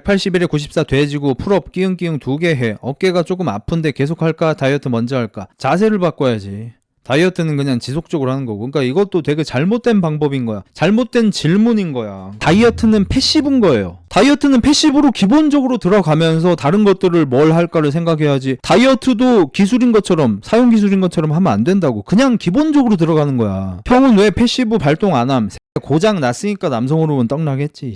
181에 94 돼지고 풀업 끼웅끼웅 2개 해. 어깨가 조금 아픈데 계속 할까? 다이어트 먼저 할까? 자세를 바꿔야지. 다이어트는 그냥 지속적으로 하는 거고. 그러니까 이것도 되게 잘못된 방법인 거야. 잘못된 질문인 거야. 다이어트는 패시브인 거예요. 다이어트는 패시브로 기본적으로 들어가면서 다른 것들을 뭘 할까를 생각해야지. 다이어트도 기술인 것처럼, 사용 기술인 것처럼 하면 안 된다고. 그냥 기본적으로 들어가는 거야. 형은 왜 패시브 발동 안 함? 고장 났으니까 남성 호르몬 떡나겠지.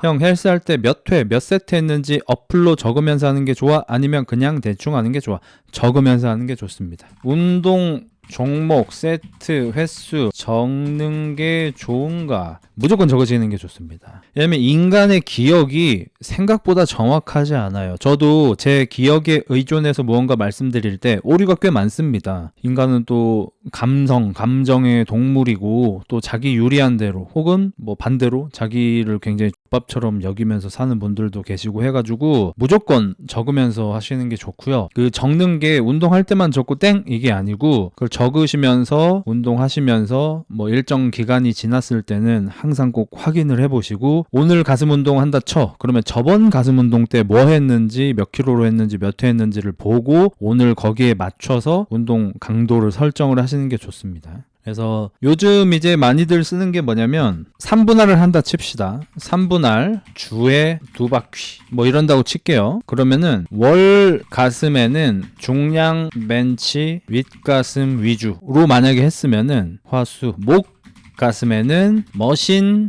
형 헬스할 때 몇 회, 몇 세트 했는지 어플로 적으면서 하는 게 좋아? 아니면 그냥 대충 하는 게 좋아? 적으면서 하는 게 좋습니다. 운동 종목, 세트, 횟수 적는 게 좋은가? 무조건 적어지는 게 좋습니다. 왜냐면 인간의 기억이 생각보다 정확하지 않아요. 저도 제 기억에 의존해서 무언가 말씀드릴 때 오류가 꽤 많습니다. 인간은 또 감정의 동물이고 또 자기 유리한 대로 혹은 뭐 반대로 자기를 굉장히 족밥처럼 여기면서 사는 분들도 계시고 해가지고 무조건 적으면서 하시는 게 좋고요. 그 적는 게 운동할 때만 적고 땡 이게 아니고 그걸 적으시면서 운동하시면서 뭐 일정 기간이 지났을 때는 항상 꼭 확인을 해보시고 오늘 가슴 운동 한다 쳐. 그러면 저번 가슴 운동 때 뭐 했는지 몇 킬로로 했는지 몇 회 했는지를 보고 오늘 거기에 맞춰서 운동 강도를 설정을 하시는 게 좋습니다. 그래서 요즘 이제 많이들 쓰는 게 뭐냐면 3분할을 한다 칩시다. 3분할 주에 2바퀴 뭐 이런다고 칠게요. 그러면은 월 가슴에는 중량 벤치 윗가슴 위주로 만약에 했으면은 화수 목 가슴에는 머신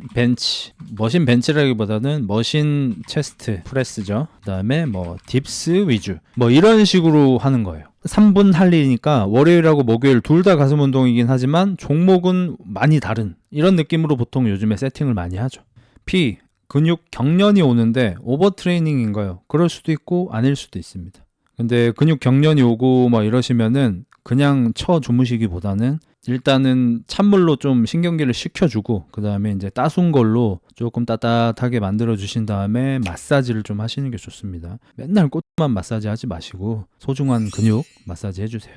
벤치라기보다는 머신 체스트 프레스죠. 그 다음에 뭐 딥스 위주 뭐 이런 식으로 하는 거예요. 3분 할리니까 월요일하고 목요일 둘 다 가슴 운동이긴 하지만 종목은 많이 다른 이런 느낌으로 보통 요즘에 세팅을 많이 하죠. P 근육 경련이 오는데 오버트레이닝인 거예요. 그럴 수도 있고 아닐 수도 있습니다. 근데 근육 경련이 오고 막 이러시면은 그냥 쳐 주무시기보다는 일단은 찬물로 좀 신경계를 식혀주고 그 다음에 이제 따순 걸로 조금 따뜻하게 만들어 주신 다음에 마사지를 좀 하시는 게 좋습니다. 맨날 꽃만 마사지 하지 마시고 소중한 근육 마사지 해주세요.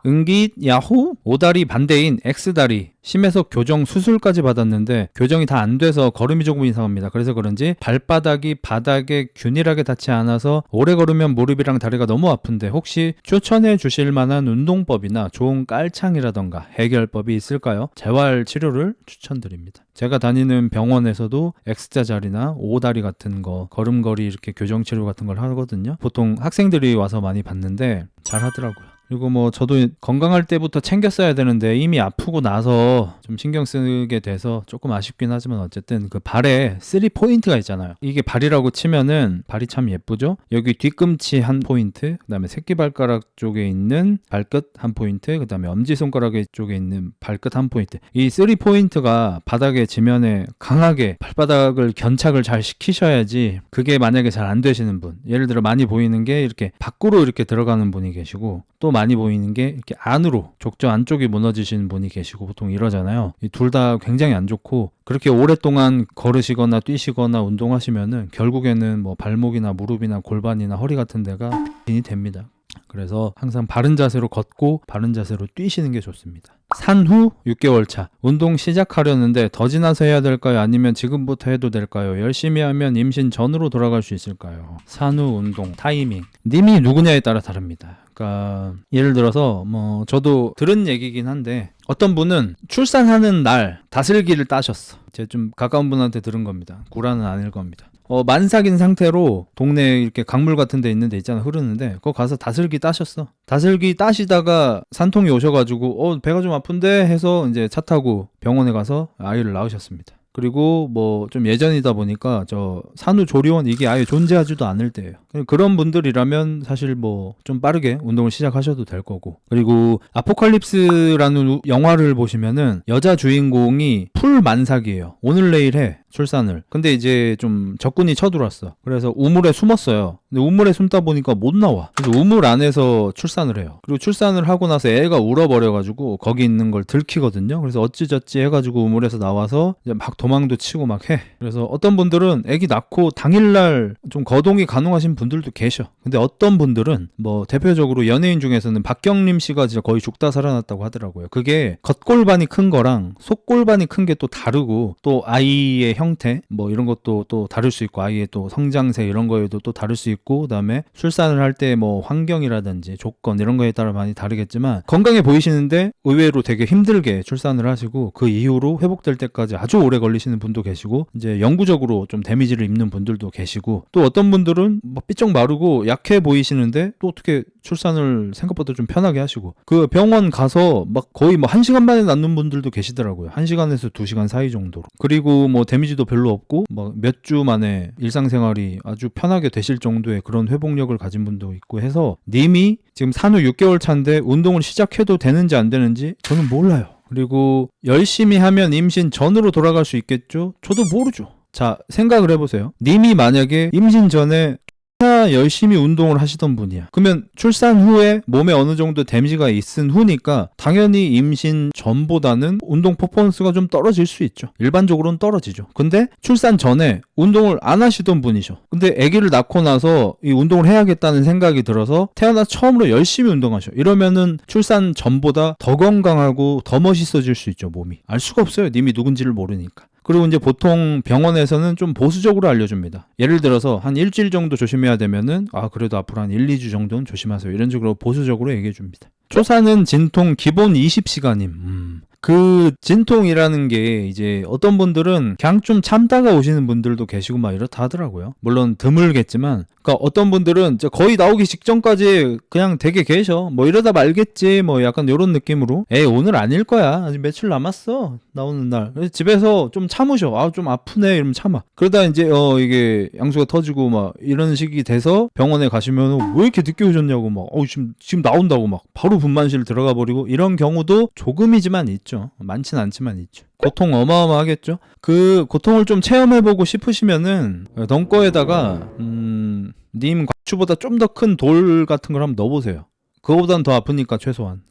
은깃 야호 오다리 반대인 X다리 심해서 교정 수술까지 받았는데 교정이 다 안 돼서 걸음이 조금 이상합니다. 그래서 그런지 발바닥이 바닥에 균일하게 닿지 않아서 오래 걸으면 무릎이랑 다리가 너무 아픈데 혹시 추천해 주실 만한 운동법이나 좋은 깔창이라던가 해결법이 있을까요? 재활 치료를 추천드립니다. 제가 다니는 병원에서도 X자 자리나 오다리 같은 거 걸음걸이 이렇게 교정 치료 같은 걸 하거든요. 보통 학생들이 와서 많이 받는데 잘 하더라고요. 그리고 뭐 저도 건강할 때부터 챙겼어야 되는데 이미 아프고 나서 좀 신경 쓰게 돼서 조금 아쉽긴 하지만 어쨌든 그 발에 3포인트가 있잖아요. 이게 발이라고 치면은 발이 참 예쁘죠? 여기 뒤꿈치 한 포인트, 그 다음에 새끼발가락 쪽에 있는 발끝 한 포인트, 그 다음에 엄지손가락 쪽에 있는 발끝 한 포인트. 이 3포인트가 바닥에 지면에 강하게 발바닥을 견착을 잘 시키셔야지 그게 만약에 잘 안 되시는 분, 예를 들어 많이 보이는 게 이렇게 밖으로 이렇게 들어가는 분이 계시고 또 많이 보이는 게 이렇게 안으로 족저 안쪽이 무너지시는 분이 계시고 보통 이러잖아요. 이 둘 다 굉장히 안 좋고 그렇게 오랫동안 걸으시거나 뛰시거나 운동하시면은 결국에는 뭐 발목이나 무릎이나 골반이나 허리 같은 데가 이 됩니다. 그래서 항상 바른 자세로 걷고 바른 자세로 뛰시는 게 좋습니다. 산후 6개월 차 운동 시작하려는데 더 지나서 해야 될까요? 아니면 지금부터 해도 될까요? 열심히 하면 임신 전으로 돌아갈 수 있을까요? 산후 운동 타이밍 님이 누구냐에 따라 다릅니다. 그러니까 예를 들어서 뭐 저도 들은 얘기긴 한데 어떤 분은 출산하는 날 다슬기를 따셨어. 제가 좀 가까운 분한테 들은 겁니다. 구라는 아닐 겁니다. 만삭인 상태로 동네에 이렇게 강물 같은 데 있는 데 있잖아 흐르는데 그거 가서 다슬기 따셨어. 다슬기 따시다가 산통이 오셔가지고 배가 좀 아픈데 해서 이제 차 타고 병원에 가서 아이를 낳으셨습니다. 그리고 뭐 좀 예전이다 보니까 저 산후조리원 이게 아예 존재하지도 않을 때예요. 그런 분들이라면 사실 뭐 좀 빠르게 운동을 시작하셔도 될 거고. 그리고 아포칼립스라는 영화를 보시면은 여자 주인공이 풀 만삭이에요. 오늘 내일 해. 출산을. 근데 이제 좀 적군이 쳐들어왔어. 그래서 우물에 숨었어요. 근데 우물에 숨다 보니까 못 나와. 그래서 우물 안에서 출산을 해요. 그리고 출산을 하고 나서 애가 울어버려가지고 거기 있는 걸 들키거든요. 그래서 어찌저찌 해가지고 우물에서 나와서 이제 막 도망도 치고 막 해. 그래서 어떤 분들은 애기 낳고 당일날 좀 거동이 가능하신 분들도 계셔. 근데 어떤 분들은 뭐 대표적으로 연예인 중에서는 박경림 씨가 진짜 거의 죽다 살아났다고 하더라고요. 그게 겉골반이 큰 거랑 속골반이 큰 게 또 다르고, 또 아이의 형태 뭐 이런 것도 또 다를 수 있고, 아이의 또 성장세 이런 거에도 또 다를 수 있고, 그다음에 출산을 할 때 뭐 환경이라든지 조건 이런 거에 따라 많이 다르겠지만 건강해 보이시는데 의외로 되게 힘들게 출산을 하시고 그 이후로 회복될 때까지 아주 오래 걸리시는 분도 계시고, 이제 영구적으로 좀 데미지를 입는 분들도 계시고, 또 어떤 분들은 뭐 삐쩍 마르고 약해 보이시는데 또 어떻게 출산을 생각보다 좀 편하게 하시고, 그 병원 가서 막 거의 뭐 1시간 만에 낳는 분들도 계시더라고요. 1시간에서 2시간 사이 정도로. 그리고 뭐 데미지도 별로 없고 뭐 몇 주 만에 일상생활이 아주 편하게 되실 정도의 그런 회복력을 가진 분도 있고 해서, 님이 지금 산후 6개월 차인데 운동을 시작해도 되는지 안 되는지 저는 몰라요. 그리고 열심히 하면 임신 전으로 돌아갈 수 있겠죠? 저도 모르죠. 자, 생각을 해보세요. 님이 만약에 임신 전에 열심히 운동을 하시던 분이야. 그러면 출산 후에 몸에 어느 정도 데미지가 있은 후니까 당연히 임신 전보다는 운동 퍼포먼스가 좀 떨어질 수 있죠. 일반적으로는 떨어지죠. 근데 출산 전에 운동을 안 하시던 분이셔. 근데 아기를 낳고 나서 이 운동을 해야겠다는 생각이 들어서 태어나 처음으로 열심히 운동하셔. 이러면은 출산 전보다 더 건강하고 더 멋있어질 수 있죠, 몸이. 알 수가 없어요. 님이 누군지를 모르니까. 그리고 이제 보통 병원에서는 좀 보수적으로 알려줍니다. 예를 들어서 한 일주일 정도 조심해야 되면은 그래도 앞으로 한 1, 2주 정도는 조심하세요. 이런 식으로 보수적으로 얘기해 줍니다. 초사는 진통 기본 20시간임. 그 진통이라는 게 이제 어떤 분들은 그냥 좀 참다가 오시는 분들도 계시고 막 이렇다 하더라고요. 물론 드물겠지만, 그러니까 어떤 분들은 거의 나오기 직전까지 그냥 되게 계셔. 뭐 이러다 말겠지 뭐 약간 이런 느낌으로, 에이 오늘 아닐 거야, 아직 며칠 남았어 나오는 날. 그래서 집에서 좀 참으셔. 좀 아프네 이러면 참아. 그러다 이제 이게 양수가 터지고 막 이런 식이 돼서 병원에 가시면 왜 이렇게 늦게 오셨냐고 막 지금 나온다고 막 바로 분만실 들어가 버리고, 이런 경우도 조금이지만 있죠. 많진 않지만 있죠. 고통 어마어마하겠죠. 그 고통을 좀 체험해보고 싶으시면은 덩거에다가 님 과추보다 좀 더 큰 돌 같은 걸 한번 넣어보세요. 그거보단 더 아프니까 최소한.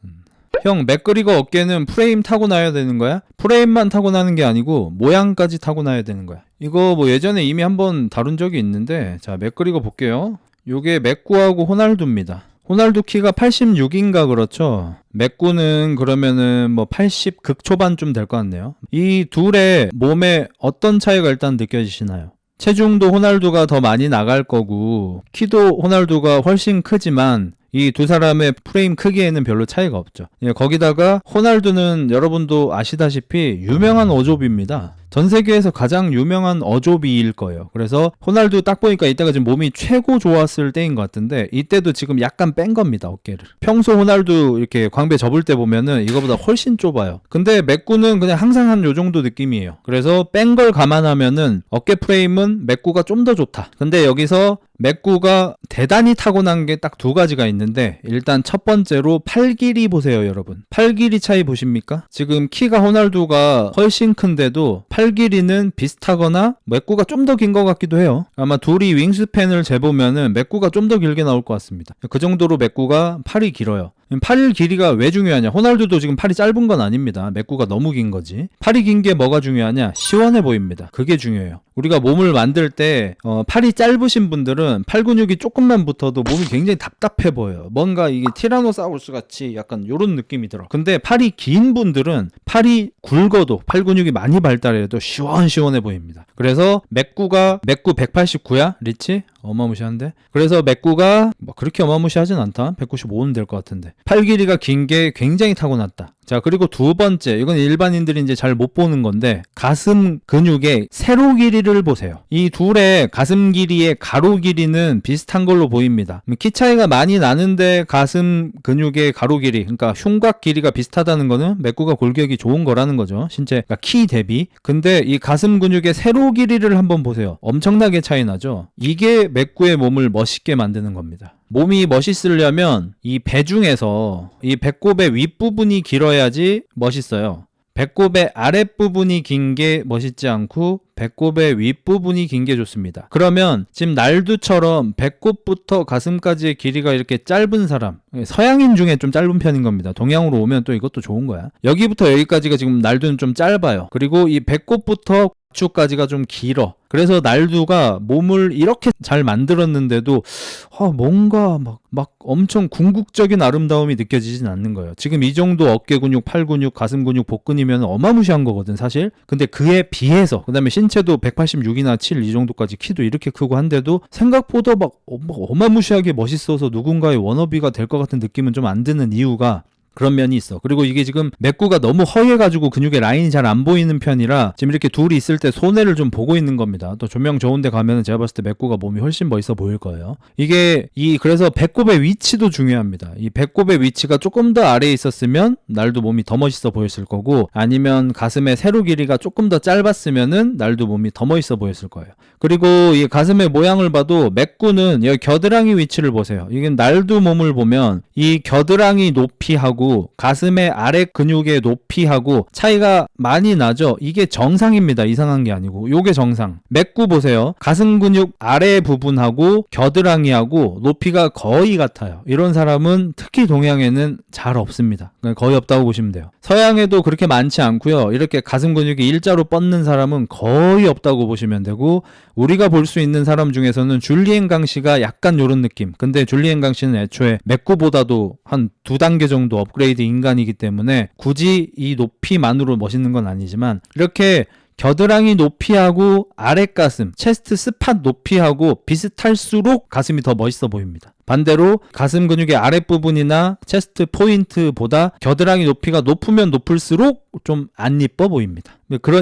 형, 맥그리거 어깨는 프레임 타고나야 되는 거야? 프레임만 타고나는 게 아니고 모양까지 타고나야 되는 거야. 이거 뭐 예전에 이미 한번 다룬 적이 있는데, 자 맥그리거 볼게요. 요게 맥구하고 호날두입니다. 호날두 키가 86인가 그렇죠. 맥구는 그러면은 뭐 80 극초반쯤 될 것 같네요. 이 둘의 몸에 어떤 차이가 일단 느껴지시나요? 체중도 호날두가 더 많이 나갈 거고, 키도 호날두가 훨씬 크지만 이 두 사람의 프레임 크기에는 별로 차이가 없죠. 거기다가 호날두는 여러분도 아시다시피 유명한 어조비입니다. 전 세계에서 가장 유명한 어조비일 거예요. 그래서 호날두 딱 보니까 이때가 지금 몸이 최고 좋았을 때인 것 같은데, 이때도 지금 약간 뺀 겁니다, 어깨를. 평소 호날두 이렇게 광배 접을 때 보면은 이거보다 훨씬 좁아요. 근데 맥구는 그냥 항상 한 요 정도 느낌이에요. 그래서 뺀 걸 감안하면은 어깨 프레임은 맥구가 좀 더 좋다. 근데 여기서 맥구가 대단히 타고난 게 딱 두 가지가 있는데, 일단 첫 번째로 팔 길이 보세요, 여러분. 팔 길이 차이 보십니까? 지금 키가 호날두가 훨씬 큰데도 팔 길이는 비슷하거나 맥구가 좀 더 긴 것 같기도 해요. 아마 둘이 윙스팬을 재보면은 맥구가 좀 더 길게 나올 것 같습니다. 그 정도로 맥구가 팔이 길어요. 팔 길이가 왜 중요하냐? 호날두도 지금 팔이 짧은 건 아닙니다. 맥구가 너무 긴 거지. 팔이 긴 게 뭐가 중요하냐? 시원해 보입니다. 그게 중요해요. 우리가 몸을 만들 때 팔이 짧으신 분들은 팔 근육이 조금만 붙어도 몸이 굉장히 답답해 보여요. 뭔가 이게 티라노사우루스 같이 약간 요런 느낌이 들어. 근데 팔이 긴 분들은 팔이 굵어도, 팔 근육이 많이 발달해도 시원시원해 보입니다. 그래서 맥구 189야? 리치? 어마무시한데? 그래서 맥구가 뭐 그렇게 어마무시하진 않다. 195는 될 것 같은데. 팔 길이가 긴 게 굉장히 타고났다. 자, 그리고 두 번째, 이건 일반인들이 이제 잘 못 보는 건데, 가슴 근육의 세로 길이를 보세요. 이 둘의 가슴 길이의 가로 길이는 비슷한 걸로 보입니다. 키 차이가 많이 나는데 가슴 근육의 가로 길이, 그러니까 흉곽 길이가 비슷하다는 거는 맥구가 골격이 좋은 거라는 거죠. 신체, 그러니까 키 대비. 근데 이 가슴 근육의 세로 길이를 한번 보세요. 엄청나게 차이 나죠. 이게 맥구의 몸을 멋있게 만드는 겁니다. 몸이 멋있으려면 이 배 중에서 이 배꼽의 윗부분이 길어야지 멋있어요. 배꼽의 아랫부분이 긴 게 멋있지 않고 배꼽의 윗부분이 긴 게 좋습니다. 그러면 지금 날두처럼 배꼽부터 가슴까지의 길이가 이렇게 짧은 사람, 서양인 중에 좀 짧은 편인 겁니다. 동양으로 오면 또 이것도 좋은 거야. 여기부터 여기까지가 지금 날두는 좀 짧아요. 그리고 이 배꼽부터 척추까지가 좀 길어. 그래서 날두가 몸을 이렇게 잘 만들었는데도 뭔가 막 엄청 궁극적인 아름다움이 느껴지진 않는 거예요. 지금 이 정도 어깨 근육, 팔 근육, 가슴 근육, 복근이면 어마무시한 거거든 사실. 근데 그에 비해서 그다음에 신체도 186이나 7 이 정도까지 키도 이렇게 크고 한데도 생각보다 막 어마무시하게 멋있어서 누군가의 워너비가 될 것 같은 느낌은 좀 안 드는 이유가 그런 면이 있어. 그리고 이게 지금 맥구가 너무 허해가지고 근육의 라인이 잘 안 보이는 편이라 지금 이렇게 둘이 있을 때 손해를 좀 보고 있는 겁니다. 또 조명 좋은 데 가면은 제가 봤을 때 맥구가 몸이 훨씬 멋있어 보일 거예요. 그래서 배꼽의 위치도 중요합니다. 이 배꼽의 위치가 조금 더 아래에 있었으면 날도 몸이 더 멋있어 보였을 거고, 아니면 가슴의 세로 길이가 조금 더 짧았으면은 날도 몸이 더 멋있어 보였을 거예요. 그리고 이 가슴의 모양을 봐도 맥구는 여기 겨드랑이 위치를 보세요. 이게 날도 몸을 보면 이 겨드랑이 높이하고 가슴의 아래 근육의 높이하고 차이가 많이 나죠. 이게 정상입니다. 이상한 게 아니고 요게 정상. 맥구 보세요. 가슴 근육 아래 부분하고 겨드랑이하고 높이가 거의 같아요. 이런 사람은 특히 동양에는 잘 없습니다. 거의 없다고 보시면 돼요. 서양에도 그렇게 많지 않고요. 이렇게 가슴 근육이 일자로 뻗는 사람은 거의 없다고 보시면 되고, 우리가 볼 수 있는 사람 중에서는 줄리엔 강씨가 약간 요런 느낌. 근데 줄리엔 강씨는 애초에 맥구보다도 한 2단계 정도 업그레이드 인간이기 때문에 굳이 이 높이만으로 멋있는 건 아니지만, 이렇게 겨드랑이 높이하고 아랫가슴, 체스트 스팟 높이하고 비슷할수록 가슴이 더 멋있어 보입니다. 반대로 가슴 근육의 아랫부분이나 체스트 포인트보다 겨드랑이 높이가 높으면 높을수록 좀 안 이뻐 보입니다.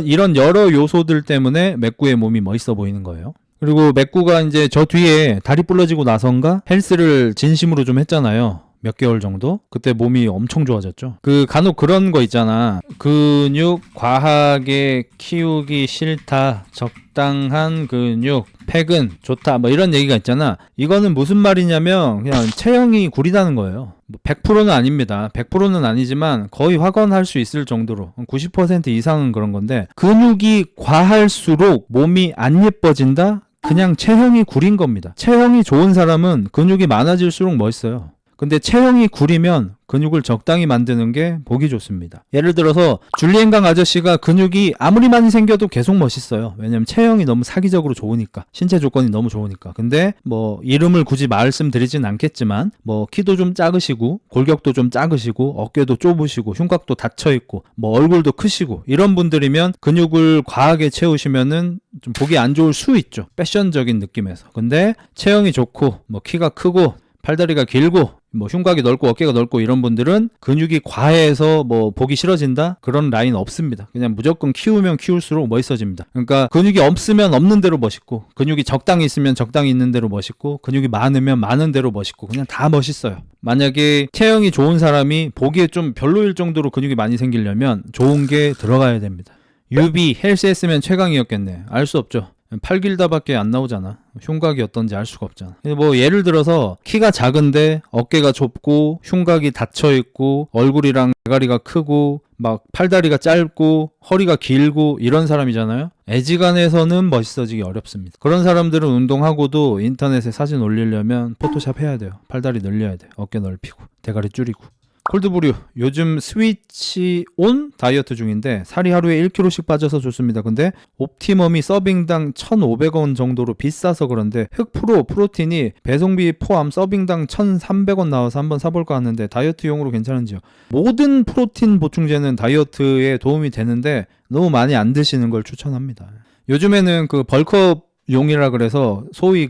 이런 여러 요소들 때문에 맥구의 몸이 멋있어 보이는 거예요. 그리고 맥구가 이제 저 뒤에 다리 부러지고 나선가 헬스를 진심으로 좀 했잖아요. 몇 개월 정도? 그때 몸이 엄청 좋아졌죠. 간혹 그런 거 있잖아. 근육 과하게 키우기 싫다. 적당한 근육, 팩은 좋다. 뭐 이런 얘기가 있잖아. 이거는 무슨 말이냐면 그냥 체형이 구리다는 거예요. 100%는 아닙니다. 100%는 아니지만 거의 확언할 수 있을 정도로 90% 이상은 그런 건데, 근육이 과할수록 몸이 안 예뻐진다? 그냥 체형이 구린 겁니다. 체형이 좋은 사람은 근육이 많아질수록 멋있어요. 근데 체형이 구리면 근육을 적당히 만드는 게 보기 좋습니다. 예를 들어서 줄리엔 강 아저씨가 근육이 아무리 많이 생겨도 계속 멋있어요. 왜냐면 체형이 너무 사기적으로 좋으니까, 신체 조건이 너무 좋으니까. 근데 뭐 이름을 굳이 말씀드리진 않겠지만 뭐 키도 좀 작으시고 골격도 좀 작으시고 어깨도 좁으시고 흉곽도 닫혀있고 뭐 얼굴도 크시고 이런 분들이면 근육을 과하게 채우시면은 좀 보기 안 좋을 수 있죠. 패션적인 느낌에서. 근데 체형이 좋고 뭐 키가 크고 팔다리가 길고 뭐 흉곽이 넓고 어깨가 넓고 이런 분들은 근육이 과해서 뭐 보기 싫어진다? 그런 라인 없습니다. 그냥 무조건 키우면 키울수록 멋있어집니다. 그러니까 근육이 없으면 없는 대로 멋있고, 근육이 적당히 있으면 적당히 있는 대로 멋있고, 근육이 많으면 많은 대로 멋있고, 그냥 다 멋있어요. 만약에 체형이 좋은 사람이 보기에 좀 별로일 정도로 근육이 많이 생기려면 좋은 게 들어가야 됩니다. 유비 헬스 했으면 최강이었겠네. 알 수 없죠. 팔 길다밖에 안 나오잖아. 흉곽이 어떤지 알 수가 없잖아. 뭐 예를 들어서 키가 작은데 어깨가 좁고 흉곽이 닫혀있고 얼굴이랑 대가리가 크고 막 팔다리가 짧고 허리가 길고 이런 사람이잖아요. 애지간해서는 멋있어지기 어렵습니다. 그런 사람들은 운동하고도 인터넷에 사진 올리려면 포토샵 해야 돼요. 팔다리 늘려야 돼요. 어깨 넓히고 대가리 줄이고. 콜드브류 요즘 스위치 온 다이어트 중인데 살이 하루에 1kg씩 빠져서 좋습니다. 근데 옵티멈이 서빙당 1,500원 정도로 비싸서 그런데 흑프로 프로틴이 배송비 포함 서빙당 1,300원 나와서 한번 사볼까 하는데 다이어트용으로 괜찮은지요? 모든 프로틴 보충제는 다이어트에 도움이 되는데 너무 많이 안 드시는 걸 추천합니다. 요즘에는 벌크업 용이라 그래서 소위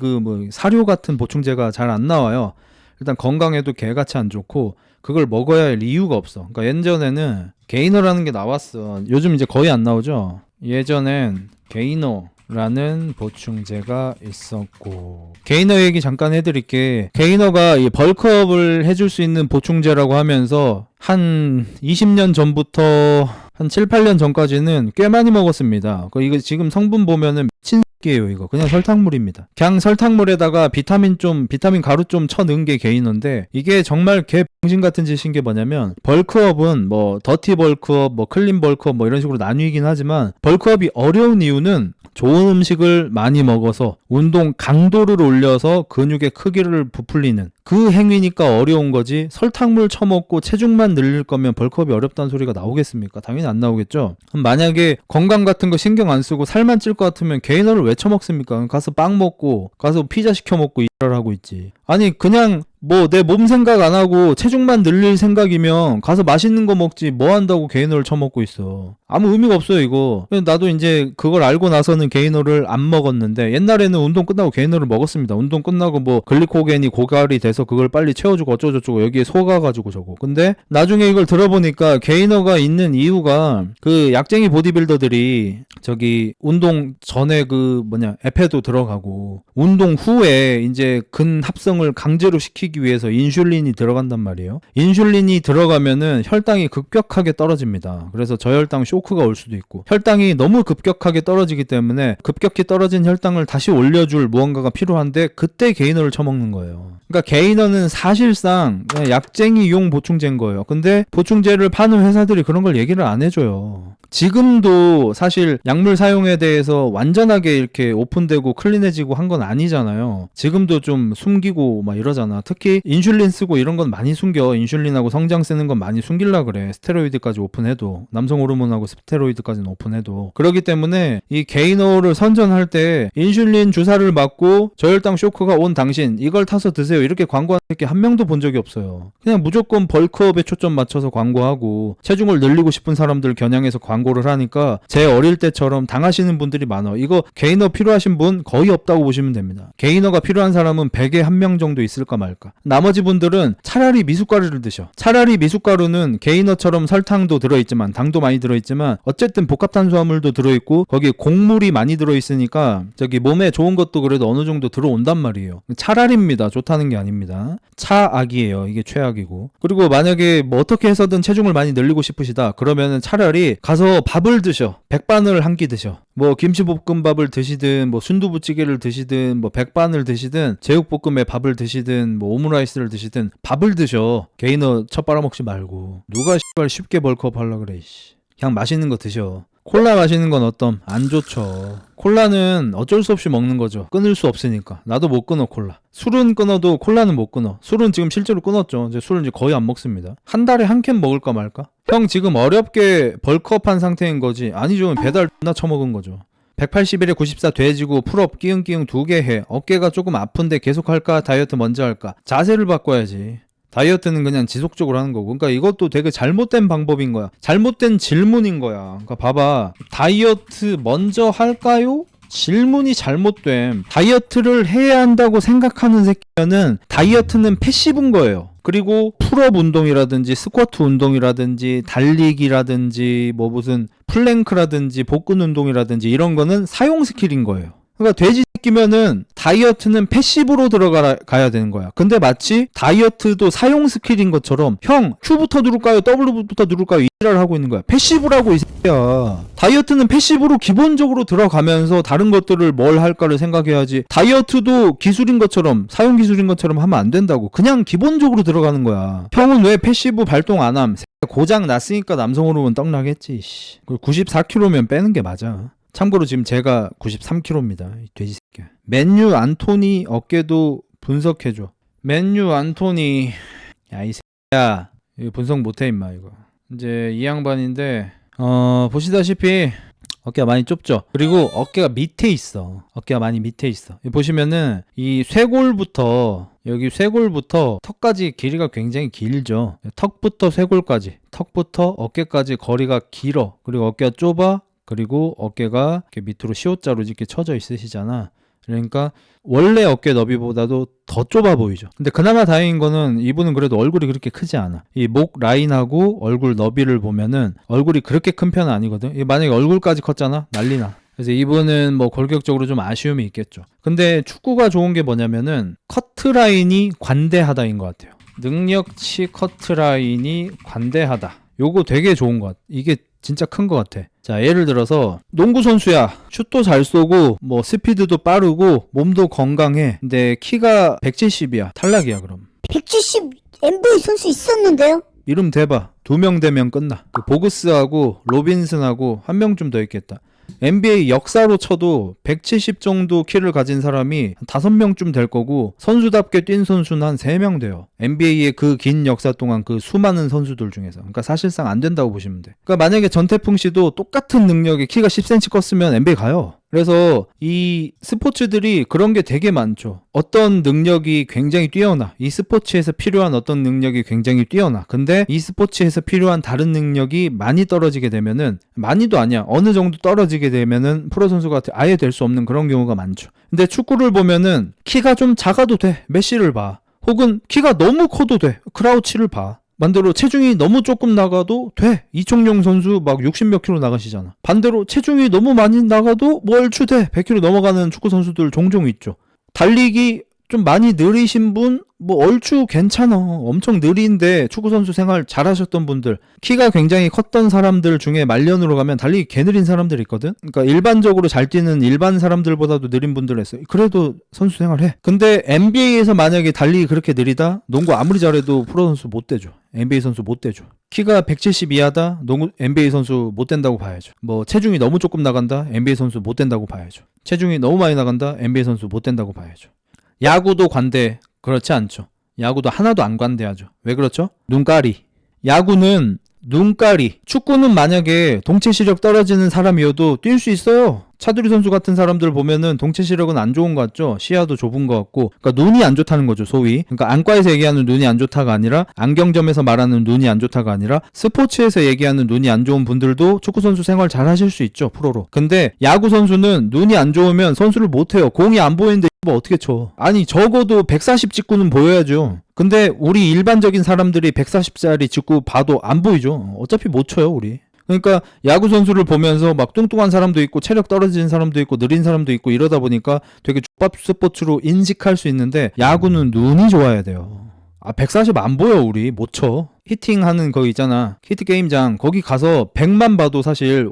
사료 같은 보충제가 잘 안 나와요. 일단 건강에도 개같이 안 좋고 그걸 먹어야 할 이유가 없어. 그러니까 예전에는 게이너라는 게 나왔어. 요즘 이제 거의 안 나오죠. 예전엔 게이너라는 보충제가 있었고, 게이너 얘기 잠깐 해드릴게. 게이너가 이 벌크업을 해줄 수 있는 보충제라고 하면서 한 20년 전부터 한 7, 8년 전까지는 꽤 많이 먹었습니다. 이거 지금 성분 보면은 미친 개예요 이거. 그냥 설탕물입니다. 그냥 설탕물에다가 비타민 가루 좀 쳐 넣은 게 게이너인데 이게 정말 개 병신 같은 짓인 게 뭐냐면 벌크업은 뭐 더티 벌크업, 뭐 클린 벌크업 뭐 이런 식으로 나뉘긴 하지만 벌크업이 어려운 이유는 좋은 음식을 많이 먹어서 운동 강도를 올려서 근육의 크기를 부풀리는 그 행위니까 어려운 거지. 설탕물 쳐먹고 체중만 늘릴 거면 벌크업이 어렵다는 소리가 나오겠습니까? 당연히 안 나오겠죠. 만약에 건강 같은 거 신경 안 쓰고 살만 찔 것 같으면 게이너를 왜 쳐먹습니까? 가서 빵 먹고 가서 피자 시켜 먹고 일을 하고 있지. 아니 그냥 뭐 내 몸 생각 안 하고 체중만 늘릴 생각이면 가서 맛있는 거 먹지 뭐 한다고 게이너를 쳐먹고 있어. 아무 의미가 없어요 이거. 나도 이제 그걸 알고 나서는 게이너를 안 먹었는데 옛날에는 운동 끝나고 게이너를 먹었습니다. 운동 끝나고 뭐 글리코겐이 고갈이 돼서 그걸 빨리 채워주고 어쩌고저쩌고 여기에 속아가지고 저거. 근데 나중에 이걸 들어보니까 게이너가 있는 이유가 그 약쟁이 보디빌더들이 저기 운동 전에 그 에페도 들어가고 운동 후에 이제 근합성을 강제로 시키기 위해서 인슐린이 들어간단 말이에요. 인슐린이 들어가면은 혈당이 급격하게 떨어집니다. 그래서 저혈당 쇼크가 올 수도 있고 혈당이 너무 급격하게 떨어지기 때문에 급격히 떨어진 혈당을 다시 올려줄 무언가가 필요한데 그때 게이너를 쳐먹는 거예요. 그러니까 게이너는 사실상 그냥 약쟁이용 보충제인 거예요. 근데 보충제를 파는 회사들이 그런 걸 얘기를 안 해줘요. 지금도 사실 약물 사용에 대해서 완전하게 이렇게 오픈되고 클린해지고 한 건 아니잖아요. 지금도 좀 숨기고 막 이러잖아. 특히 인슐린 쓰고 이런 건 많이 숨겨. 인슐린하고 성장 쓰는 건 많이 숨기려 그래. 스테로이드까지 오픈해도. 남성 호르몬하고 스테로이드까지는 오픈해도. 그렇기 때문에 이 게이너를 선전할 때 인슐린 주사를 맞고 저혈당 쇼크가 온 당신 이걸 타서 드세요. 이렇게 광고하는 게 한 명도 본 적이 없어요. 그냥 무조건 벌크업에 초점 맞춰서 광고하고 체중을 늘리고 싶은 사람들 겨냥해서 광고를 하니까 제 어릴 때처럼 당하시는 분들이 많아. 이거 게이너 필요하신 분 거의 없다고 보시면 됩니다. 게이너가 필요한 사람은 100에 1명 정도 있을까 말까. 나머지 분들은 차라리 미숫가루를 드셔. 차라리 미숫가루는 게이너처럼 설탕도 들어있지만 당도 많이 들어있지만 어쨌든 복합탄수화물도 들어있고 거기에 곡물이 많이 들어있으니까 저기 몸에 좋은 것도 그래도 어느 정도 들어온단 말이에요. 차라리입니다. 좋다는 게 아닙니다. 차악이에요. 이게 최악이고. 그리고 만약에 뭐 어떻게 해서든 체중을 많이 늘리고 싶으시다 그러면은 차라리 가서 밥을 드셔. 백반을 한 끼 드셔. 뭐 김치볶음밥을 드시든 뭐 순두부찌개를 드시든 뭐 백반을 드시든 제육볶음에 밥을 드시든 뭐 오므라이스를 드시든 밥을 드셔. 게이너 첫 빨아먹지 말고. 누가 쉽게 벌크업 하려고 그래. 그냥 맛있는 거 드셔. 콜라 마시는 건 어떤? 안 좋죠. 콜라는 어쩔 수 없이 먹는 거죠. 끊을 수 없으니까. 나도 못 끊어 콜라. 술은 끊어도 콜라는 못 끊어. 술은 지금 실제로 끊었죠. 이제 술은 이제 거의 안 먹습니다. 한 달에 한 캔 먹을까 말까? 형 지금 어렵게 벌크업한 상태인 거지. 아니죠. 배달 나 처먹은 거죠. 181에 94 돼지고 풀업 끼웅끼웅 2개 해. 어깨가 조금 아픈데 계속 할까? 다이어트 먼저 할까? 자세를 바꿔야지. 다이어트는 그냥 지속적으로 하는 거고. 그러니까 이것도 되게 잘못된 방법인 거야. 잘못된 질문인 거야. 그러니까 봐봐. 다이어트 먼저 할까요? 질문이 잘못됨. 다이어트를 해야 한다고 생각하는 새끼면은 다이어트는 패시브인 거예요. 그리고 풀업 운동이라든지 스쿼트 운동이라든지 달리기라든지 뭐 무슨 플랭크라든지 복근 운동이라든지 이런 거는 사용 스킬인 거예요. 그러니까 돼지 새끼면은 다이어트는 패시브로 들어가야 되는 거야. 근데 마치 다이어트도 사용 스킬인 것처럼 형 Q부터 누를까요? W부터 누를까요? 이를 하고 있는 거야. 패시브라고 이 새끼야. 다이어트는 패시브로 기본적으로 들어가면서 다른 것들을 뭘 할까를 생각해야지. 다이어트도 기술인 것처럼 사용 기술인 것처럼 하면 안 된다고. 그냥 기본적으로 들어가는 거야. 형은 왜 패시브 발동 안 함? 고장 났으니까 남성 호르몬 떡나겠지. 94kg면 빼는 게 맞아. 참고로 지금 제가 93kg입니다. 이 돼지 새끼야. 맨유 안토니 어깨도 분석해줘. 맨유 안토니. 야, 이 새끼야. 이거 분석 못해, 임마, 이거. 이제 이 양반인데, 보시다시피 어깨가 많이 좁죠? 그리고 어깨가 밑에 있어. 어깨가 많이 밑에 있어. 보시면은 이 쇄골부터 여기 쇄골부터 턱까지 길이가 굉장히 길죠. 턱부터 쇄골까지, 턱부터 어깨까지 거리가 길어. 그리고 어깨가 좁아. 그리고 어깨가 이렇게 밑으로 시옷자로 이렇게 쳐져 있으시잖아. 그러니까 원래 어깨 너비보다도 더 좁아 보이죠. 근데 그나마 다행인 거는 이분은 그래도 얼굴이 그렇게 크지 않아. 이 목 라인하고 얼굴 너비를 보면은 얼굴이 그렇게 큰 편은 아니거든. 만약에 얼굴까지 컸잖아? 난리나. 그래서 이분은 뭐 골격적으로 좀 아쉬움이 있겠죠. 근데 축구가 좋은 게 뭐냐면은 커트라인이 관대하다인 것 같아요. 능력치 커트라인이 관대하다. 요거 되게 좋은 것 같아. 이게 진짜 큰 것 같아. 자, 예를 들어서 농구 선수야. 슛도 잘 쏘고 뭐 스피드도 빠르고 몸도 건강해. 근데 키가 170이야. 탈락이야 그럼. 170 NBA 선수 있었는데요? 이름 대봐. 2명 되면 끝나. 그 보그스하고 로빈슨하고 한 명쯤 더 있겠다. NBA 역사로 쳐도 170 정도 키를 가진 사람이 한 5명쯤 될 거고 선수답게 뛴 선수는 한 3명 돼요. NBA의 그 긴 역사 동안 그 수많은 선수들 중에서. 그러니까 사실상 안 된다고 보시면 돼. 그러니까 만약에 전태풍 씨도 똑같은 능력에 키가 10cm 컸으면 NBA 가요. 그래서 이 스포츠들이 그런 게 되게 많죠. 어떤 능력이 굉장히 뛰어나. 이 스포츠에서 필요한 어떤 능력이 굉장히 뛰어나. 근데 이 스포츠에서 필요한 다른 능력이 많이 떨어지게 되면은, 많이도 아니야. 어느 정도 떨어지게 되면은 프로 선수가 아예 될 수 없는 그런 경우가 많죠. 근데 축구를 보면은 키가 좀 작아도 돼. 메시를 봐. 혹은 키가 너무 커도 돼. 크라우치를 봐. 반대로 체중이 너무 조금 나가도 돼. 이청용 선수 막 60 몇 킬로 나가시잖아. 반대로 체중이 너무 많이 나가도 뭐 얼추 돼. 100킬로 넘어가는 축구 선수들 종종 있죠. 달리기 좀 많이 느리신 분 뭐 얼추 괜찮아. 엄청 느린데 축구선수 생활 잘하셨던 분들, 키가 굉장히 컸던 사람들 중에 말년으로 가면 달리기 개 느린 사람들이 있거든. 그러니까 일반적으로 잘 뛰는 일반 사람들보다도 느린 분들 있어요. 그래도 선수 생활해. 근데 NBA에서 만약에 달리기 그렇게 느리다? 농구 아무리 잘해도 프로 선수 못 되죠. NBA 선수 못 되죠. 키가 170 이하다? 농구 NBA 선수 못 된다고 봐야죠. 뭐 체중이 너무 조금 나간다? NBA 선수 못 된다고 봐야죠. 체중이 너무 많이 나간다? NBA 선수 못 된다고 봐야죠. 야구도 관대. 그렇지 않죠. 야구도 하나도 안 관대하죠. 왜 그렇죠? 눈가리. 야구는 눈가리. 축구는 만약에 동체 시력 떨어지는 사람이어도 뛸 수 있어요. 차두리 선수 같은 사람들 보면은 동체 시력은 안 좋은 것 같죠? 시야도 좁은 것 같고. 그러니까 눈이 안 좋다는 거죠, 소위. 그러니까 안과에서 얘기하는 눈이 안 좋다가 아니라, 안경점에서 말하는 눈이 안 좋다가 아니라, 스포츠에서 얘기하는 눈이 안 좋은 분들도 축구 선수 생활 잘 하실 수 있죠, 프로로. 근데 야구 선수는 눈이 안 좋으면 선수를 못 해요. 공이 안 보이는데 뭐 어떻게 쳐? 아니 적어도 140 직구는 보여야죠. 근데 우리 일반적인 사람들이 140짜리 직구 봐도 안 보이죠. 어차피 못 쳐요, 우리. 그러니까 야구 선수를 보면서 막 뚱뚱한 사람도 있고 체력 떨어지는 사람도 있고 느린 사람도 있고 이러다 보니까 되게 족밥 스포츠로 인식할 수 있는데, 야구는 눈이 좋아야 돼요. 140 안 보여. 우리 못 쳐. 히팅하는 거 있잖아, 히트 게임장. 거기 가서 100만 봐도 사실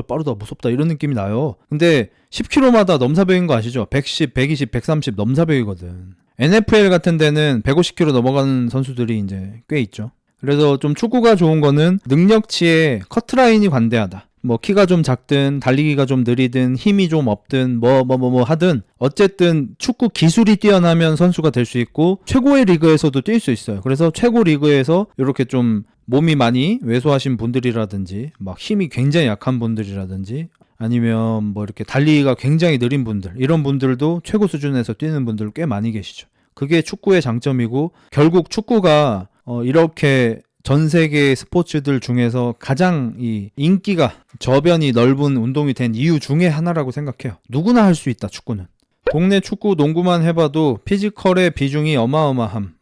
빠르다, 무섭다 이런 느낌이 나요. 근데 10km마다 넘사벽인 거 아시죠? 110, 120, 130 넘사벽이거든. NFL 같은 데는 150km 넘어가는 선수들이 이제 꽤 있죠. 그래서 좀 축구가 좋은 거는 능력치에 커트라인이 관대하다. 뭐 키가 좀 작든 달리기가 좀 느리든 힘이 좀 없든 뭐 하든 어쨌든 축구 기술이 뛰어나면 선수가 될 수 있고 최고의 리그에서도 뛸 수 있어요. 그래서 최고 리그에서 이렇게 좀 몸이 많이 왜소하신 분들이라든지 막 힘이 굉장히 약한 분들이라든지 아니면 뭐 이렇게 달리기가 굉장히 느린 분들, 이런 분들도 최고 수준에서 뛰는 분들 꽤 많이 계시죠. 그게 축구의 장점이고, 결국 축구가 이렇게 전 세계 스포츠들 중에서 가장 이 인기가 저변이 넓은 운동이 된 이유 중에 하나라고 생각해요. 누구나 할 수 있다, 축구는. 동네 축구 농구만 해봐도 피지컬의 비중이 어마어마함.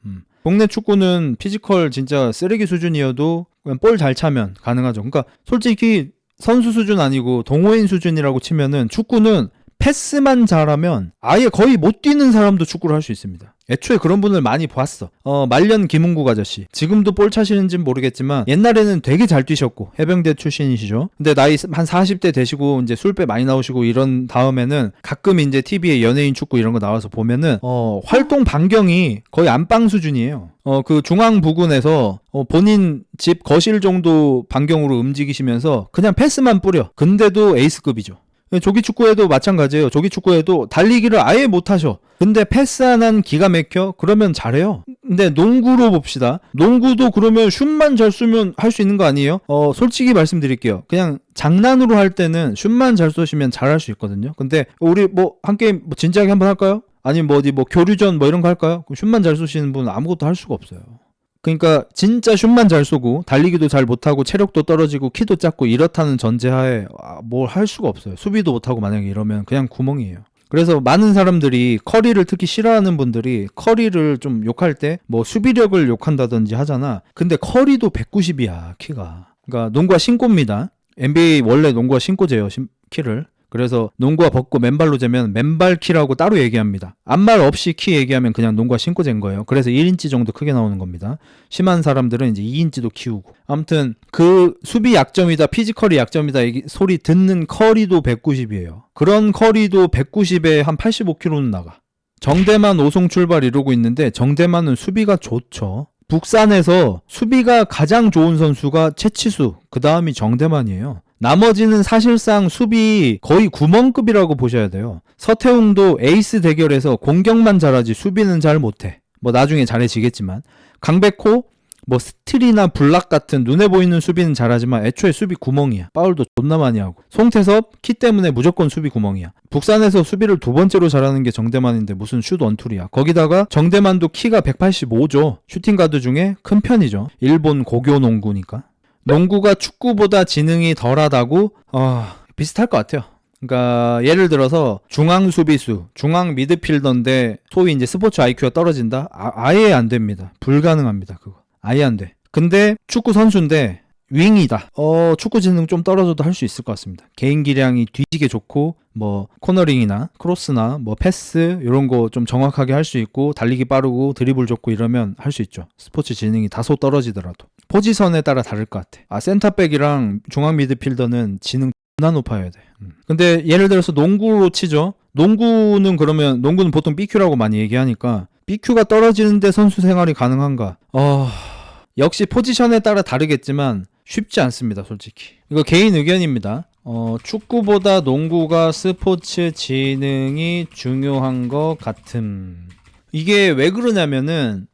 동네 축구는 피지컬 진짜 쓰레기 수준이어도 그냥 볼 잘 차면 가능하죠. 그러니까 솔직히 선수 수준 아니고 동호인 수준이라고 치면은 축구는 패스만 잘하면 아예 거의 못 뛰는 사람도 축구를 할 수 있습니다. 애초에 그런 분을 많이 봤어. 말년 김은국 아저씨. 지금도 볼 차시는지는 모르겠지만 옛날에는 되게 잘 뛰셨고 해병대 출신이시죠. 근데 나이 한 40대 되시고 이제 술배 많이 나오시고 이런 다음에는 가끔 이제 TV에 연예인 축구 이런 거 나와서 보면은 활동 반경이 거의 안방 수준이에요. 그 중앙 부근에서 본인 집 거실 정도 반경으로 움직이시면서 그냥 패스만 뿌려. 근데도 에이스급이죠. 조기 축구에도 마찬가지예요. 조기 축구에도 달리기를 아예 못하셔. 근데 패스 하나는 기가 막혀? 그러면 잘해요. 근데 농구로 봅시다. 농구도 그러면 슛만 잘 쏘면 할 수 있는 거 아니에요? 솔직히 말씀드릴게요. 그냥 장난으로 할 때는 슛만 잘 쏘시면 잘할 수 있거든요. 근데 우리 뭐 한 게임 뭐 진지하게 한번 할까요? 아니면 뭐 어디 뭐 교류전 뭐 이런 거 할까요? 슛만 잘 쏘시는 분은 아무것도 할 수가 없어요. 그러니까 진짜 슛만 잘 쏘고 달리기도 잘 못하고 체력도 떨어지고 키도 작고 이렇다는 전제하에 뭘 할 수가 없어요. 수비도 못하고 만약에 이러면 그냥 구멍이에요. 그래서 많은 사람들이 커리를 특히 싫어하는 분들이 커리를 좀 욕할 때 뭐 수비력을 욕한다든지 하잖아. 근데 커리도 190이야 키가. 그러니까 농구가 신고입니다. NBA 원래 농구가 신고제예요, 키를. 그래서 농구화 벗고 맨발로 재면 맨발 키라고 따로 얘기합니다. 앞말 없이 키 얘기하면 그냥 농구화 신고 잰 거예요. 그래서 1인치 정도 크게 나오는 겁니다. 심한 사람들은 이제 2인치도 키우고. 아무튼 그 수비 약점이다, 피지컬이 약점이다 이 소리 듣는 커리도 190이에요. 그런 커리도 190에 한 85kg는 나가. 정대만 5송 출발 이러고 있는데 정대만은 수비가 좋죠. 북산에서 수비가 가장 좋은 선수가 최치수, 그 다음이 정대만이에요. 나머지는 사실상 수비 거의 구멍급이라고 보셔야 돼요. 서태웅도 에이스 대결에서 공격만 잘하지 수비는 잘 못해. 뭐 나중에 잘해지겠지만. 강백호 뭐 스틸이나 블락 같은 눈에 보이는 수비는 잘하지만 애초에 수비 구멍이야. 파울도 존나 많이 하고. 송태섭 키 때문에 무조건 수비 구멍이야. 북산에서 수비를 두 번째로 잘하는 게 정대만인데 무슨 슛 원툴이야. 거기다가 정대만도 키가 185죠. 슈팅가드 중에 큰 편이죠. 일본 고교 농구니까. 농구가 축구보다 지능이 덜하다고? 비슷할 것 같아요. 그러니까 예를 들어서 중앙 수비수, 중앙 미드필더인데 소위 이제 스포츠 IQ가 떨어진다? 아예 안 됩니다. 불가능합니다. 그거. 아예 안 돼. 근데 축구 선수인데 윙이다. 축구 지능 좀 떨어져도 할 수 있을 것 같습니다. 개인 기량이 뒤지게 좋고 뭐 코너링이나 크로스나 뭐 패스 이런 거 좀 정확하게 할 수 있고 달리기 빠르고 드리블 좋고 이러면 할 수 있죠. 스포츠 지능이 다소 떨어지더라도. 포지션에 따라 다를 것 같아. 센터백이랑 중앙 미드필더는 지능 존나 높아야 돼. 근데 예를 들어서 농구로 치죠. 농구는 보통 BQ라고 많이 얘기하니까 BQ가 떨어지는데 선수 생활이 가능한가? 역시 포지션에 따라 다르겠지만 쉽지 않습니다, 솔직히. 이거 개인 의견입니다. 축구보다 농구가 스포츠 지능이 중요한 것 같음. 이게 왜 그러냐면은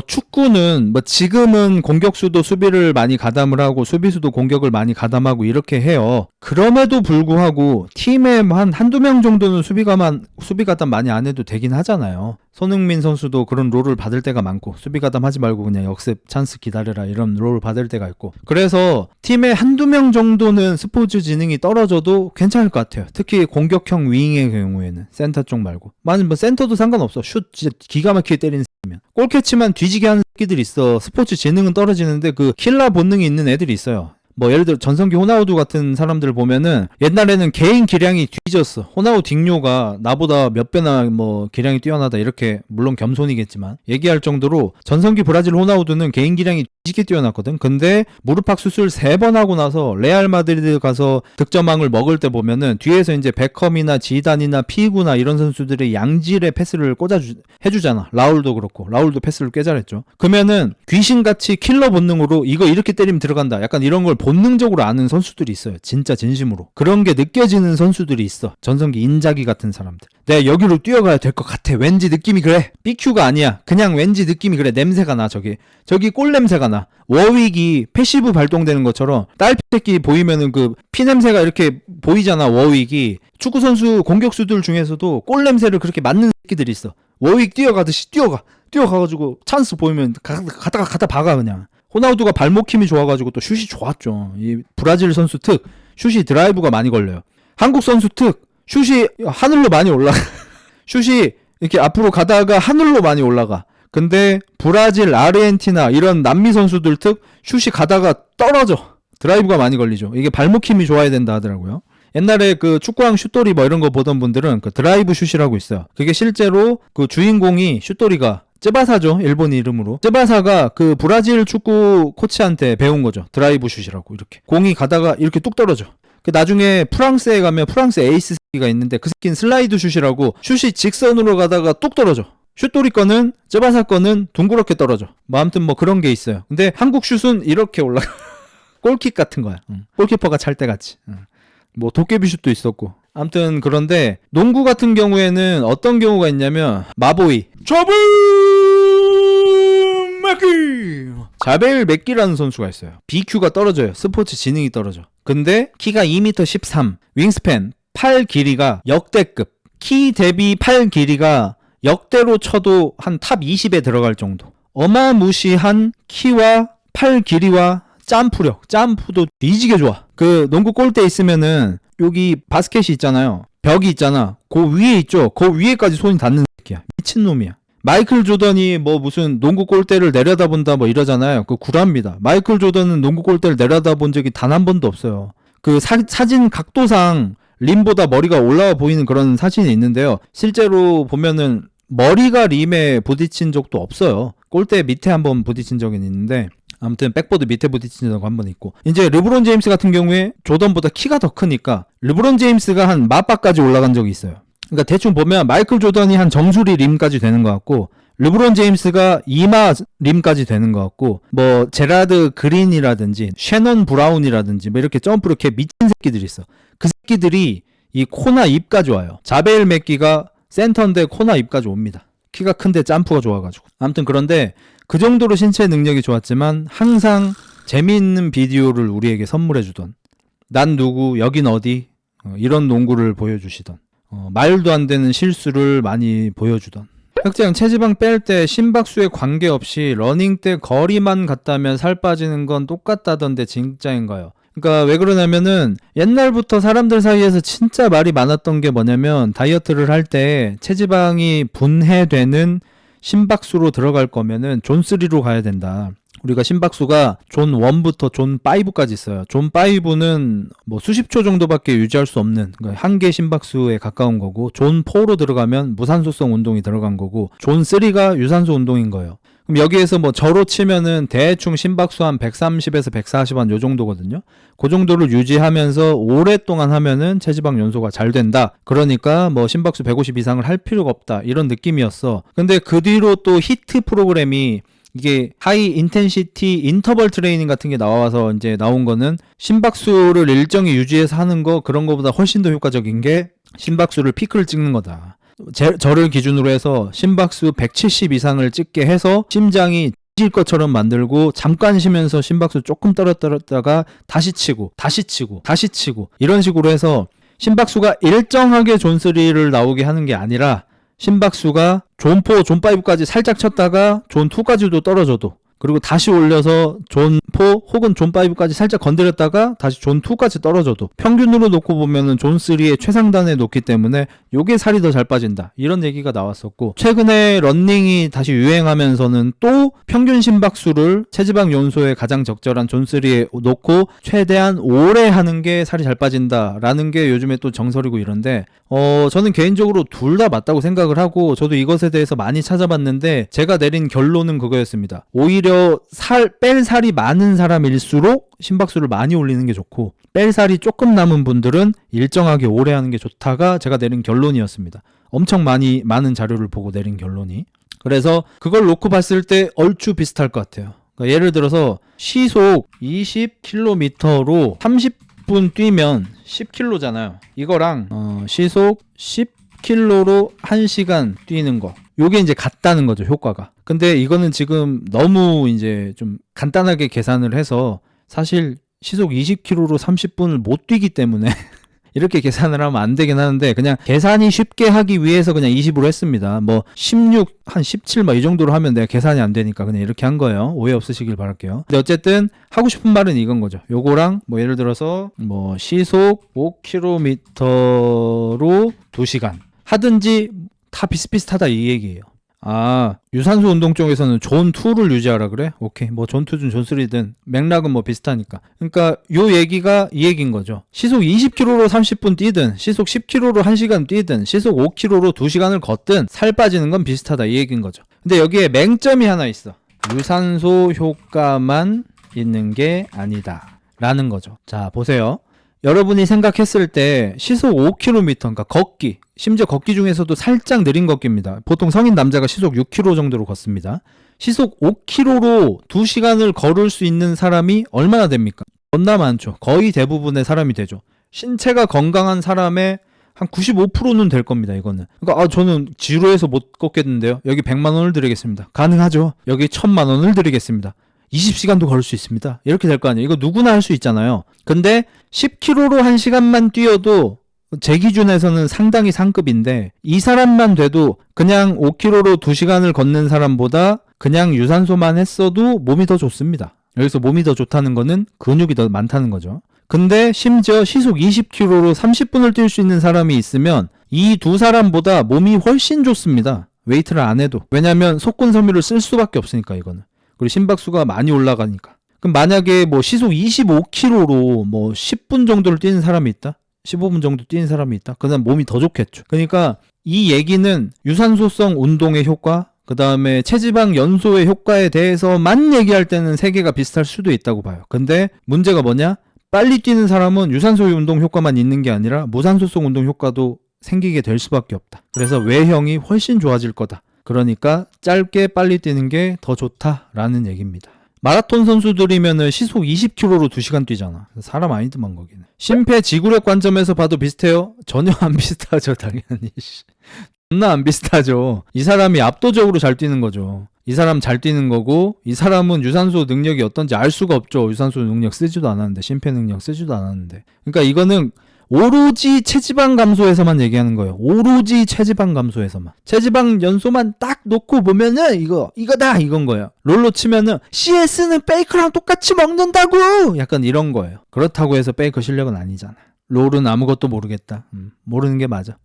축구는 뭐 지금은 공격수도 수비를 많이 가담을 하고 수비수도 공격을 많이 가담하고 이렇게 해요. 그럼에도 불구하고 팀에 한두 명 정도는 수비 가담 많이 안 해도 되긴 하잖아요. 손흥민 선수도 그런 롤을 받을 때가 많고 수비 가담하지 말고 그냥 역습 찬스 기다려라 이런 롤을 받을 때가 있고. 그래서 팀에 한두 명 정도는 스포츠 지능이 떨어져도 괜찮을 것 같아요. 특히 공격형 윙의 경우에는 센터 쪽 말고. 뭐 센터도 상관없어. 슛 진짜 기가 막히게 때리는 새끼면. 골캐치만 뒤지게 하는 새끼들이 있어. 스포츠 지능은 떨어지는데 그 킬러 본능이 있는 애들이 있어요. 뭐 예를 들어 전성기 호나우두 같은 사람들 보면은 옛날에는 개인 기량이 뒤졌어. 호나우 딩뇨가 나보다 몇 배나 뭐 기량이 뛰어나다 이렇게 물론 겸손이겠지만 얘기할 정도로 전성기 브라질 호나우두는 개인 기량이 뒤지게 뛰어났거든. 근데 무릎팍 수술 3번 하고 나서 레알 마드리드 가서 득점왕을 먹을 때 보면은 뒤에서 이제 베컴이나 지단이나 피구나 이런 선수들이 양질의 패스를 해주잖아. 라울도 그렇고. 라울도 패스를 꽤 잘했죠. 그러면은 귀신같이 킬러 본능으로 이거 이렇게 때리면 들어간다. 약간 이런 걸 본능적으로 아는 선수들이 있어요. 진짜 진심으로. 그런 게 느껴지는 선수들이 있어. 전성기 인자기 같은 사람들. 내가 여기로 뛰어가야 될 것 같아. 왠지 느낌이 그래. BQ가 아니야. 그냥 왠지 느낌이 그래. 냄새가 나. 저기 꼴 냄새가 나. 워윅이 패시브 발동되는 것처럼 딸피 새끼 보이면은 그 피 냄새가 이렇게 보이잖아. 워윅이. 축구 선수 공격수들 중에서도 꼴 냄새를 그렇게 맡는 새끼들이 있어. 워윅 뛰어가듯이 뛰어가가지고 찬스 보이면 갖다 박아 그냥. 호나우두가 발목 힘이 좋아가지고 또 슛이 좋았죠. 이 브라질 선수 특 슛이 드라이브가 많이 걸려요. 한국 선수 특 슛이 하늘로 많이 올라가. 슛이 이렇게 앞으로 가다가 하늘로 많이 올라가. 근데 브라질, 아르헨티나 이런 남미 선수들 특 슛이 가다가 떨어져. 드라이브가 많이 걸리죠. 이게 발목 힘이 좋아야 된다 하더라고요. 옛날에 그 축구왕 슛돌이 뭐 이런 거 보던 분들은 그 드라이브 슛이라고 있어요. 그게 실제로 그 주인공이 슛돌이가 쯔바사죠. 일본 이름으로. 쯔바사가 그 브라질 축구 코치한테 배운 거죠. 드라이브 슛이라고 이렇게. 공이 가다가 이렇게 뚝 떨어져. 그 나중에 프랑스에 가면 프랑스 에이스 새끼가 있는데 그 새끼는 슬라이드 슛이라고 슛이 직선으로 가다가 뚝 떨어져. 슛돌이 거는 쯔바사 거는 둥그렇게 떨어져. 뭐 아무튼 뭐 그런 게 있어요. 근데 한국 슛은 이렇게 올라가. 골킥 같은 거야. 골키퍼가 찰 때 같이. 뭐 도깨비 슛도 있었고. 아무튼 그런데 농구 같은 경우에는 어떤 경우가 있냐면 마보이 자벨 맥기라는 선수가 있어요. BQ가 떨어져요. 스포츠 지능이 떨어져. 근데 키가 2m 13, 윙스팬 팔 길이가 역대급. 키 대비 팔 길이가 역대로 쳐도 한 탑 20에 들어갈 정도. 어마무시한 키와 팔 길이와 점프력. 점프도 뒤지게 좋아. 그 농구 골대 있으면은 여기 바스켓이 있잖아요. 벽이 있잖아. 그 위에 있죠. 그 위에까지 손이 닿는 새끼야. 미친놈이야. 마이클 조던이 뭐 무슨 농구 골대를 내려다본다 뭐 이러잖아요. 그 구라입니다. 마이클 조던은 농구 골대를 내려다본 적이 단 한 번도 없어요. 그 사진 각도상 림보다 머리가 올라와 보이는 그런 사진이 있는데요. 실제로 보면은 머리가 림에 부딪힌 적도 없어요. 골대 밑에 한번 부딪힌 적은 있는데 아무튼 백보드 밑에 부딪힌 적 한번 있고, 이제 르브론 제임스 같은 경우에 조던보다 키가 더 크니까 르브론 제임스가 한 맞바까지 올라간 적이 있어요. 그러니까 대충 보면 마이클 조던이 한 정수리 림까지 되는 것 같고, 르브론 제임스가 이마 림까지 되는 것 같고, 뭐 제라드 그린이라든지 셰넌 브라운이라든지 뭐 이렇게 점프로 이렇게 미친 새끼들이 있어. 그 새끼들이 이 코나 입까지 와요. 자벨 맥기가 센터인데 코나 입까지 옵니다. 키가 큰데 점프가 좋아가지고. 아무튼 그런데 그 정도로 신체 능력이 좋았지만 항상 재미있는 비디오를 우리에게 선물해주던, 난 누구 여긴 어디 이런 농구를 보여주시던, 말도 안 되는 실수를 많이 보여주던, 흑장 체지방 뺄 때 심박수에 관계없이 러닝 때 거리만 갔다면 살 빠지는 건 똑같다던데 진짜인가요? 그러니까 왜 그러냐면은 옛날부터 사람들 사이에서 진짜 말이 많았던 게 뭐냐면, 다이어트를 할 때 체지방이 분해되는 심박수로 들어갈 거면은 존 3로 가야 된다. 우리가 심박수가 존 1부터 존 5까지 있어요. 존 5는 뭐 수십 초 정도밖에 유지할 수 없는, 그러니까 한계 심박수에 가까운 거고, 존 4로 들어가면 무산소성 운동이 들어간 거고, 존 3가 유산소 운동인 거예요. 그럼 여기에서 뭐 저로 치면은 대충 심박수 한 130에서 140 한 요 정도거든요. 그 정도를 유지하면서 오랫동안 하면은 체지방 연소가 잘 된다. 그러니까 뭐 심박수 150 이상을 할 필요가 없다. 이런 느낌이었어. 근데 그 뒤로 또 히트 프로그램이, 이게 하이 인텐시티 인터벌 트레이닝 같은 게 나와서 이제 나온 거는 심박수를 일정히 유지해서 하는 거, 그런 거보다 훨씬 더 효과적인 게 심박수를 피크를 찍는 거다. 저를 기준으로 해서 심박수 170 이상을 찍게 해서 심장이 찢을 것처럼 만들고, 잠깐 쉬면서 심박수 조금 떨어뜨렸다가 다시 치고 다시 치고 다시 치고, 이런 식으로 해서 심박수가 일정하게 존 3를 나오게 하는 게 아니라, 심박수가 존 4, 존 5까지 살짝 쳤다가 존 2까지도 떨어져도, 그리고 다시 올려서 존 4 혹은 존 5까지 살짝 건드렸다가 다시 존 2까지 떨어져도, 평균으로 놓고 보면은 존 3의 최상단에 놓기 때문에 요게 살이 더 잘 빠진다. 이런 얘기가 나왔었고, 최근에 런닝이 다시 유행하면서는 또 평균 심박수를 체지방 연소에 가장 적절한 존 3에 놓고 최대한 오래 하는 게 살이 잘 빠진다라는 게 요즘에 또 정설이고 이런데, 저는 개인적으로 둘 다 맞다고 생각을 하고, 저도 이것에 대해서 많이 찾아봤는데 제가 내린 결론은 그거였습니다. 오히려 뺄 살이 많은 사람일수록 심박수를 많이 올리는 게 좋고, 뺄 살이 조금 남은 분들은 일정하게 오래 하는 게 좋다가 제가 내린 결론이었습니다. 엄청 많은 자료를 보고 내린 결론이. 그래서 그걸 놓고 봤을 때 얼추 비슷할 것 같아요. 그러니까 예를 들어서 시속 20km로 30분 뛰면 10km잖아요. 이거랑 시속 10km로 1시간 뛰는 거, 요게 이제 같다는 거죠, 효과가. 근데 이거는 지금 너무 이제 좀 간단하게 계산을 해서, 사실 시속 20km로 30분을 못 뛰기 때문에 이렇게 계산을 하면 안 되긴 하는데, 그냥 계산이 쉽게 하기 위해서 그냥 20으로 했습니다. 뭐 16, 한 17 막 이 정도로 하면 내가 계산이 안 되니까 그냥 이렇게 한 거예요. 오해 없으시길 바랄게요. 근데 어쨌든 하고 싶은 말은 이건 거죠. 요거랑 뭐 예를 들어서 뭐 시속 5km로 2시간 하든지 다 비슷비슷하다 이 얘기예요. 유산소 운동 쪽에서는 존 2를 유지하라 그래? 오케이. 뭐 존 2든 존 3든 맥락은 뭐 비슷하니까. 그러니까 요 얘기가 이 얘기인 거죠. 시속 20km로 30분 뛰든, 시속 10km로 1시간 뛰든, 시속 5km로 2시간을 걷든 살 빠지는 건 비슷하다 이 얘기인 거죠. 근데 여기에 맹점이 하나 있어. 유산소 효과만 있는 게 아니다 라는 거죠. 자, 보세요. 여러분이 생각했을 때 시속 5km, 그러니까 걷기, 심지어 걷기 중에서도 살짝 느린 걷기입니다. 보통 성인 남자가 시속 6km 정도로 걷습니다. 시속 5km로 2시간을 걸을 수 있는 사람이 얼마나 됩니까? 겁나 많죠. 거의 대부분의 사람이 되죠. 신체가 건강한 사람의 한 95%는 될 겁니다, 이거는. 그러니까 저는 지루해서 못 걷겠는데요. 여기 100만 원을 드리겠습니다. 가능하죠. 여기 1000만 원을 드리겠습니다. 20시간도 걸을 수 있습니다. 이렇게 될 거 아니에요. 이거 누구나 할 수 있잖아요. 근데 10km로 1시간만 뛰어도 제 기준에서는 상당히 상급인데, 이 사람만 돼도 그냥 5km로 2시간을 걷는 사람보다 그냥 유산소만 했어도 몸이 더 좋습니다. 여기서 몸이 더 좋다는 거는 근육이 더 많다는 거죠. 근데 심지어 시속 20km로 30분을 뛸 수 있는 사람이 있으면 이 두 사람보다 몸이 훨씬 좋습니다. 웨이트를 안 해도. 왜냐면 속군 섬유를 쓸 수밖에 없으니까, 이거는. 그리고 심박수가 많이 올라가니까. 그럼 만약에 뭐 시속 25km로 뭐 10분 정도를 뛰는 사람이 있다? 15분 정도 뛰는 사람이 있다. 그다음 몸이 더 좋겠죠. 그러니까 이 얘기는 유산소성 운동의 효과, 그 다음에 체지방 연소의 효과에 대해서만 얘기할 때는 세 개가 비슷할 수도 있다고 봐요. 근데 문제가 뭐냐? 빨리 뛰는 사람은 유산소 운동 효과만 있는 게 아니라 무산소성 운동 효과도 생기게 될 수밖에 없다. 그래서 외형이 훨씬 좋아질 거다. 그러니까 짧게 빨리 뛰는 게 더 좋다라는 얘기입니다. 마라톤 선수들이면 시속 20km로 2시간 뛰잖아. 사람 아니더만 거기는. 심폐지구력 관점에서 봐도 비슷해요? 전혀 안 비슷하죠, 당연히. 존나 안 비슷하죠. 이 사람이 압도적으로 잘 뛰는 거죠. 이 사람 잘 뛰는 거고, 이 사람은 유산소 능력이 어떤지 알 수가 없죠. 유산소 능력 쓰지도 않았는데, 심폐 능력 쓰지도 않았는데. 그러니까 이거는 오로지 체지방 감소에서만 얘기하는 거예요. 오로지 체지방 감소에서만. 체지방 연소만 딱 놓고 보면은 이거다 이건 거예요. 롤로 치면은 CS는 베이커랑 똑같이 먹는다고! 약간 이런 거예요. 그렇다고 해서 베이커 실력은 아니잖아. 롤은 아무것도 모르겠다. 모르는 게 맞아.